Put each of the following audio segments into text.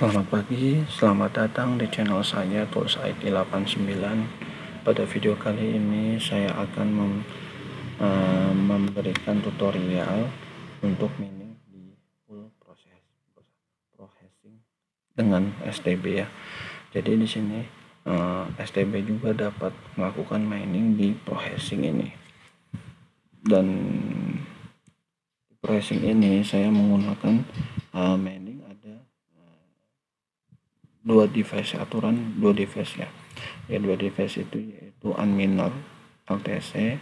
Selamat pagi, selamat datang di channel saya Tools IT 89. Pada video kali ini saya akan memberikan tutorial untuk mining di full processing dengan STB ya. Jadi di sini STB juga dapat melakukan mining di processing ini. Dan di processing ini saya menggunakan mining ada dua device ya. Dua device itu yaitu Unminer LTC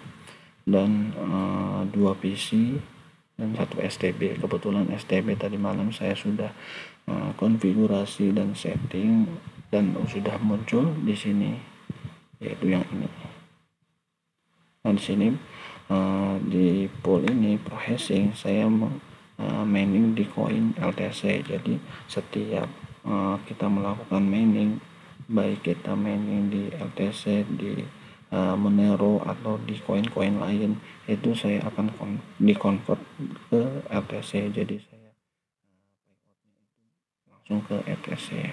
dan dua PC dan satu STB. Kebetulan STB tadi malam saya sudah konfigurasi dan setting dan sudah muncul di sini, yaitu yang ini. Nah di sini di pool ini processing saya mining di koin LTC. Jadi setiap kita melakukan mining, baik kita mining di LTC, di Monero atau di koin-koin lain, itu saya akan di-convert ke LTC. Jadi saya langsung ke LTC.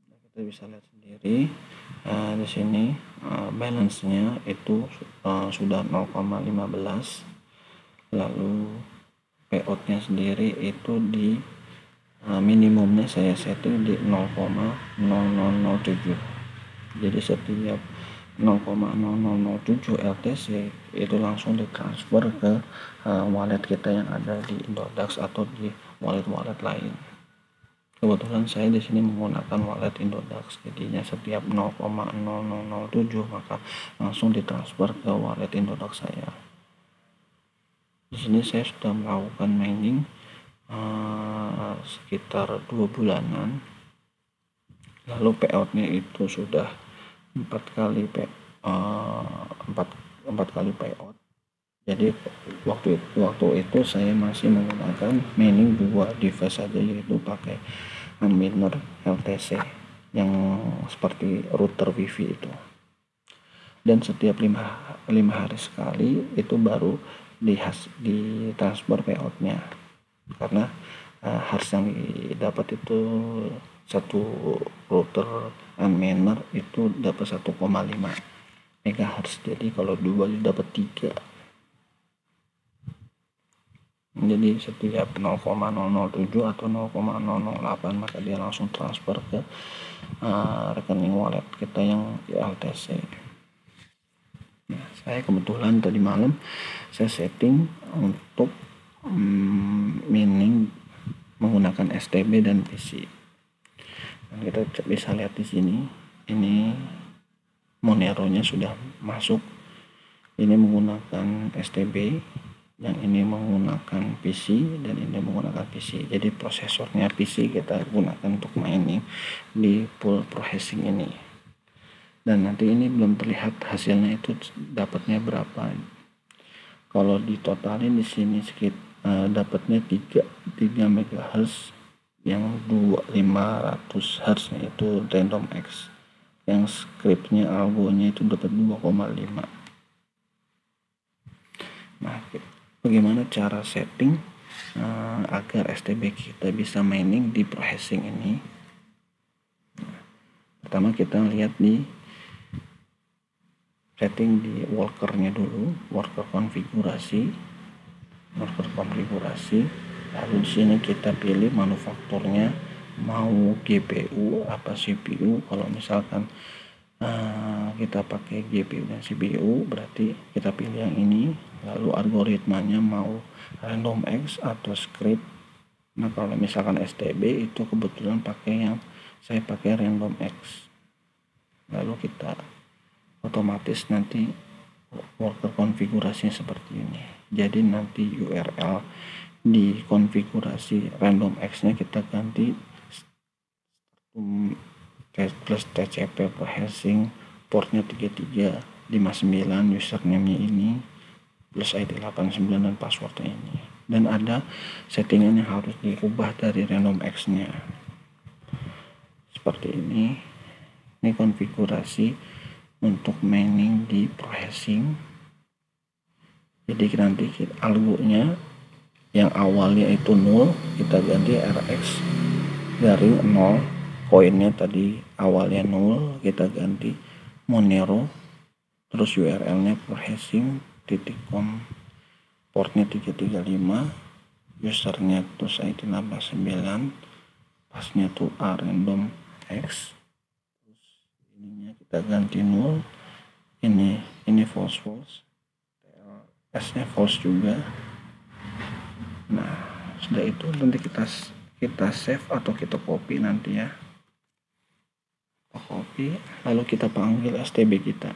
Nah, kita bisa lihat sendiri di sini balance-nya itu sudah 0,15. Lalu payout-nya sendiri itu di minimumnya saya setting di 0,0007. jadi setiap 0,0007 LTC itu langsung ditransfer ke wallet kita yang ada di Indodax atau di wallet-wallet lain. Kebetulan saya di sini menggunakan wallet Indodax, jadinya setiap 0,0007 maka langsung ditransfer ke wallet Indodax saya. Di sini saya sudah melakukan mining sekitar 2 bulanan. Lalu payoutnya itu sudah 4 kali payout. Jadi waktu itu saya masih menggunakan mining 2 device saja, yaitu pakai Unminer LTC yang seperti router wifi itu. Dan setiap 5 hari sekali itu baru ditransfer payoutnya, karena harus yang didapat itu satu router Unminer itu dapat 1,5 MHz. Jadi kalau 2 dapat 3. Jadi setiap 0,007 atau 0,008 maka dia langsung transfer ke rekening wallet kita yang di LTC. Nah, saya kebetulan tadi malam saya setting untuk mining menggunakan STB dan PC. Dan kita bisa lihat di sini, ini Monero-nya sudah masuk. Ini menggunakan STB, yang ini menggunakan PC, dan ini menggunakan PC. Jadi prosesornya PC kita gunakan untuk mining di pool processing ini. Dan nanti ini belum terlihat hasilnya itu dapatnya berapa. Kalau ditotalin di sini sekitar dapatnya 3 MHz, yang 500 Hz itu random X, yang scriptnya algonya itu dapat 2,5. Nah, bagaimana cara setting agar STB kita bisa mining di processing ini? Nah, pertama kita lihat di setting di workernya dulu, worker konfigurasi. Lalu di sini kita pilih manufakturnya, mau GPU apa CPU. Kalau misalkan kita pakai GPU dan CPU berarti kita pilih yang ini. Lalu algoritmanya mau random X atau script. Nah kalau misalkan STB itu kebetulan saya pakai random X. Lalu kita otomatis nanti worker konfigurasinya seperti ini. Jadi nanti URL di konfigurasi random X nya kita ganti plus TCP processing portnya 3359, username-nya ini plus ID 89 dan passwordnya ini. Dan ada settingan yang harus diubah dari random X nya seperti ini. Ini konfigurasi untuk mining di processing. Jadi nanti algonya yang awalnya itu 0 kita ganti rx garing 0, koinnya tadi awalnya 0 kita ganti Monero, terus URL nya prohashing.com, portnya 335, usernya tuh ID 69, pasnya tuh random x, terus ininya kita ganti 0, ini false, TLS nya false juga. Nah sudah itu nanti kita save atau kita copy nanti ya, copy lalu kita panggil STB kita.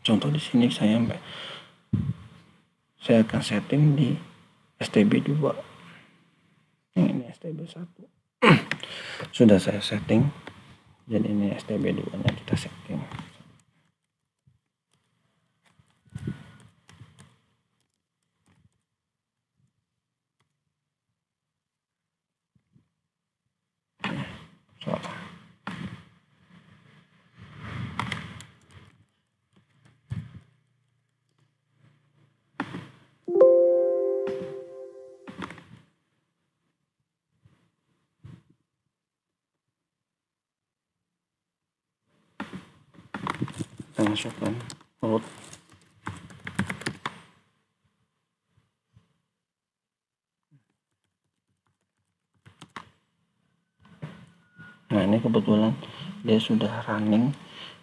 Contoh di sini saya akan setting di STB 2, yang ini STB 1 sudah saya setting, jadi ini STB 2 nya kita setting. Kita masukkan root, nah ini kebetulan dia sudah running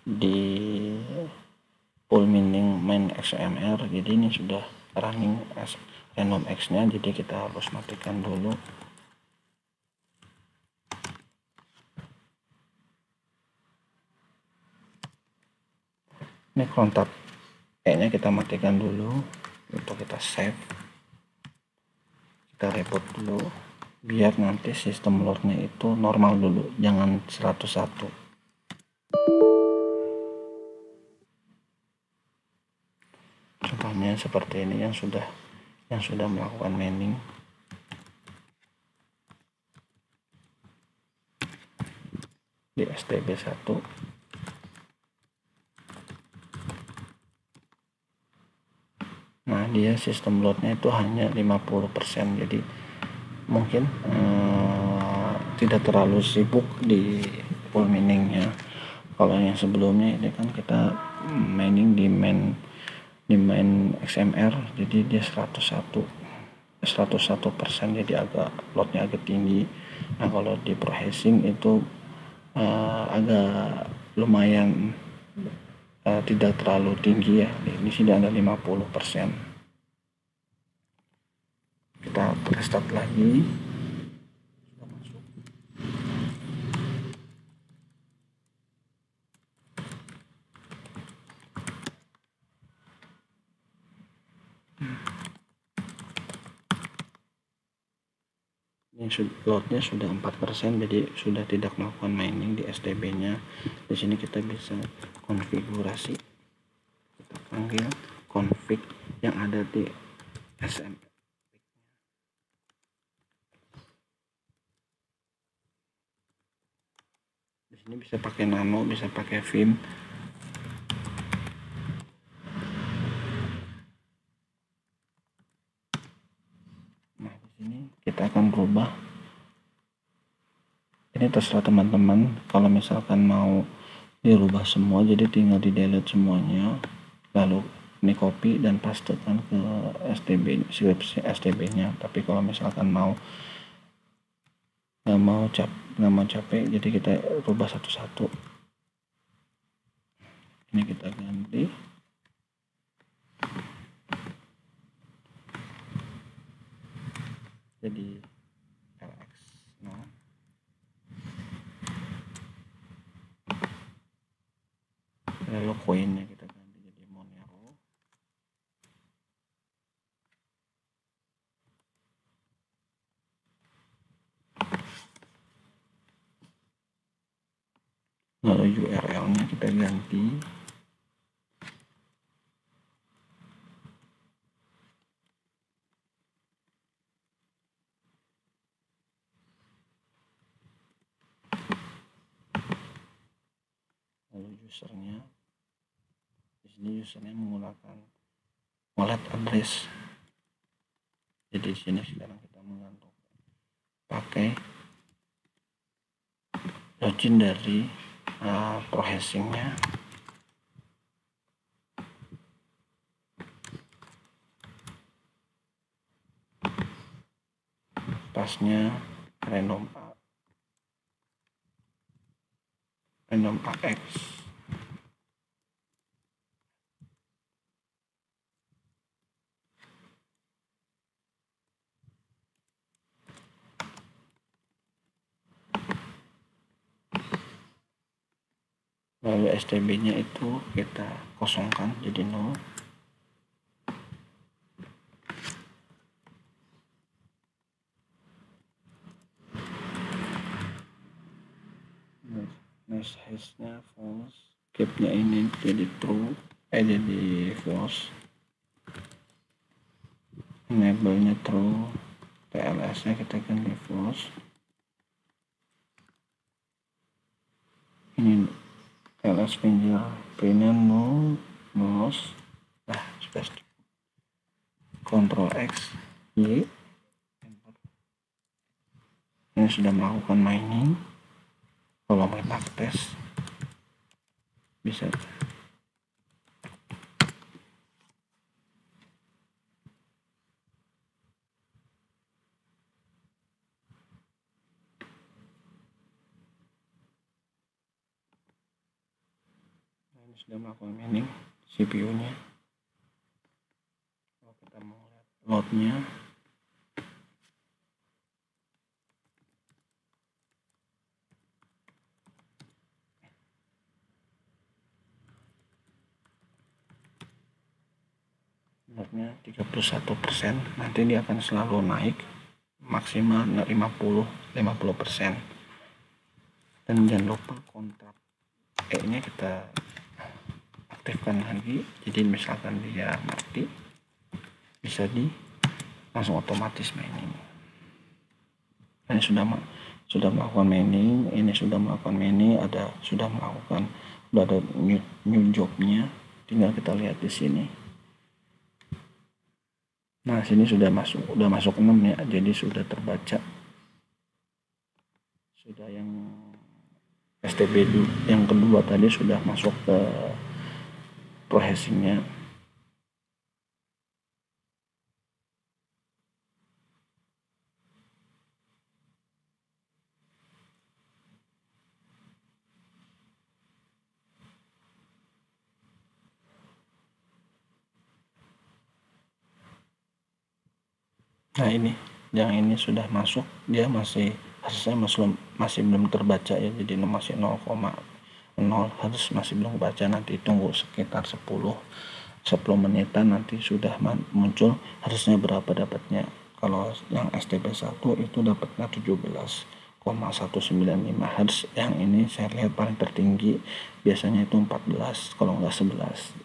di full mining main XMR, jadi ini sudah running as random X nya, jadi kita harus matikan dulu. Ini kontak E-nya kita matikan dulu untuk kita save, kita reboot dulu biar nanti sistem loadnya itu normal dulu, jangan 101. Contohnya seperti ini yang sudah melakukan mining. Di STB 1 nah dia sistem loadnya itu hanya 50%, jadi mungkin tidak terlalu sibuk di full miningnya. Kalau yang sebelumnya ini kan kita mining di main XMR, jadi dia 101%, jadi agak loadnya agak tinggi. Nah kalau di prohashing itu agak lumayan tidak terlalu tinggi ya, di sini ada 50%. Kita restart lagi. Ini loadnya sudah 4%, jadi sudah tidak melakukan mining di STB nya. Di sini kita bisa konfigurasi, kita panggil config yang ada di SM. Di sini bisa pakai nano, bisa pakai vim. Nah di sini kita akan berubah. Ini terserah teman-teman, kalau misalkan mau dirubah semua jadi tinggal di delete semuanya, lalu ini copy dan pastekan ke STB, skripsi STB nya. Tapi kalau misalkan nggak mau capek, jadi kita rubah satu-satu. Ini kita ganti jadi LX. Nah lalu koinnya kita ganti jadi Monero. Lalu URL nya kita ganti usernya. Di sini usernya menggunakan wallet address. Jadi di sini sekarang kita menggantung pakai login dari processingnya. Pasnya random AX. Lalu STB nya itu kita kosongkan jadi 0. Next hash nya false, cap nya ini jadi true, jadi false, enable nya true, TLS nya kita ganti false, ini TLS fingerprintnya no mouse. Nah, sudah. Ctrl X Y, ini sudah melakukan mining. Kalau mau kita tes bisa. Ini sudah melakukan mining CPU nya. Kalau kita mau lihat loadnya, loadnya 31%, nanti dia akan selalu naik maksimal 50%. Dan jangan lupa kontrak E nya kita aktifkan lagi, jadi misalkan dia mati bisa langsung otomatis mining. Ini sudah melakukan mining, ini sudah melakukan mining, sudah ada new jobnya, tinggal kita lihat di sini. Nah, sini sudah masuk 6 ya, jadi sudah terbaca. Sudah yang STB yang kedua tadi sudah masuk ke processingnya. Nah, ini yang ini sudah masuk, dia masih belum terbaca ya, jadi masih 0,0 harus masih belum baca. Nanti tunggu sekitar 10 menitan, nanti sudah muncul harusnya berapa dapatnya. Kalau yang STB 1 itu dapatnya 17,195 Hz. Yang ini saya lihat paling tertinggi biasanya itu 14, kalau nggak 11,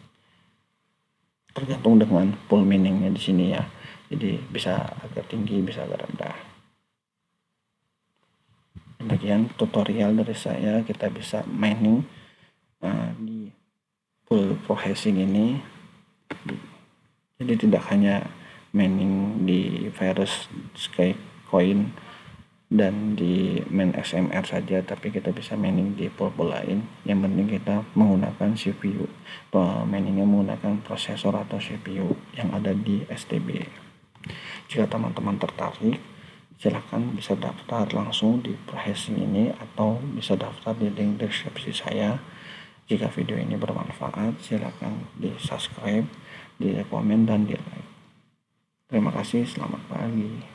tergantung dengan pool miningnya di sini ya. Jadi bisa agak tinggi, bisa agak rendah. Demikian tutorial dari saya, kita bisa mining di pool processing ini. Jadi tidak hanya mining di Virus, Skycoin, dan di main XMR saja, tapi kita bisa mining di pool lain. Yang penting kita menggunakan CPU, miningnya menggunakan prosesor atau CPU yang ada di STB. Jika teman-teman tertarik, silahkan bisa daftar langsung di processing ini atau bisa daftar di link deskripsi saya. Jika video ini bermanfaat, silahkan di subscribe, di komen, dan di like. Terima kasih, selamat pagi.